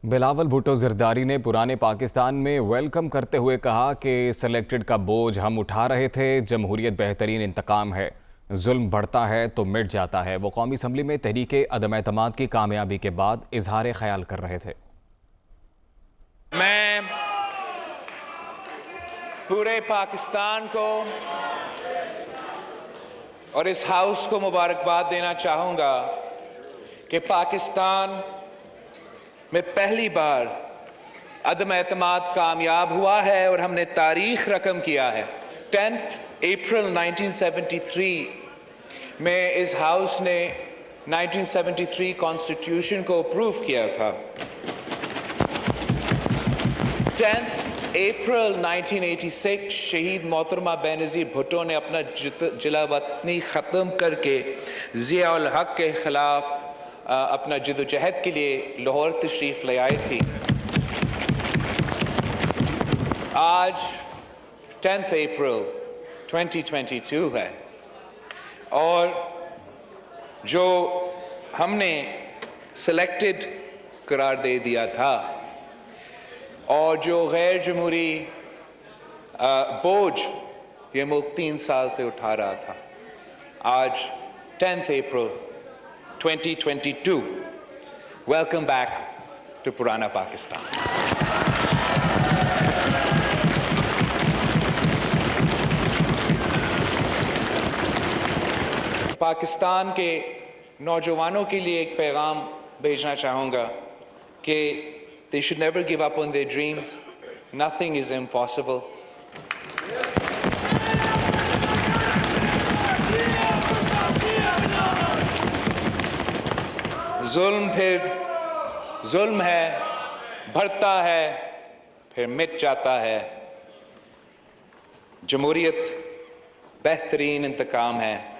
बिलावल भुट्टो ज़रदारी ने पुराने पाकिस्तान में वेलकम करते हुए कहा कि सेलेक्टेड का बोझ हम उठा रहे थे। जमहूरियत बेहतरीन इंतकाम है, जुल्म बढ़ता है तो मिट जाता है। वो कौमी असम्बली में तहरीके अदम एतमाद की कामयाबी के बाद इजहार ख्याल कर रहे थे। मैं पूरे पाकिस्तान को और इस हाउस को मुबारकबाद देना चाहूँगा कि पाकिस्तान में पहली बार अदम एतमाद कामयाब हुआ है और हमने तारीख रकम किया है। 10 अप्रैल 1973 में इस हाउस ने 1973 कॉन्स्टिट्यूशन को अप्रूव किया था। 10 अप्रैल 1986 शहीद मोहतरमा बेनज़ीर भुट्टो ने अपना जिला वतनी ख़त्म करके ज़िया उल हक के ख़िलाफ़ अपना जिदोजहद के लिए लाहौर तशरीफ़ ले आए थी। आज 10 अप्रैल 2022 है और जो हमने सिलेक्टेड करार दे दिया था और जो गैर जमहूरी बोझ ये मुल्क 3 साल से उठा रहा था, आज 10 अप्रैल 2022, welcome back to Purana Pakistan. Pakistan के नौजवानों के लिए एक पैगाम भेजना चाहूँगा कि they should never give up on their dreams. Nothing is impossible. जुल्म फिर जुल्म है, बढ़ता है, फिर मिट जाता है। जमहूरियत बेहतरीन इंतकाम है।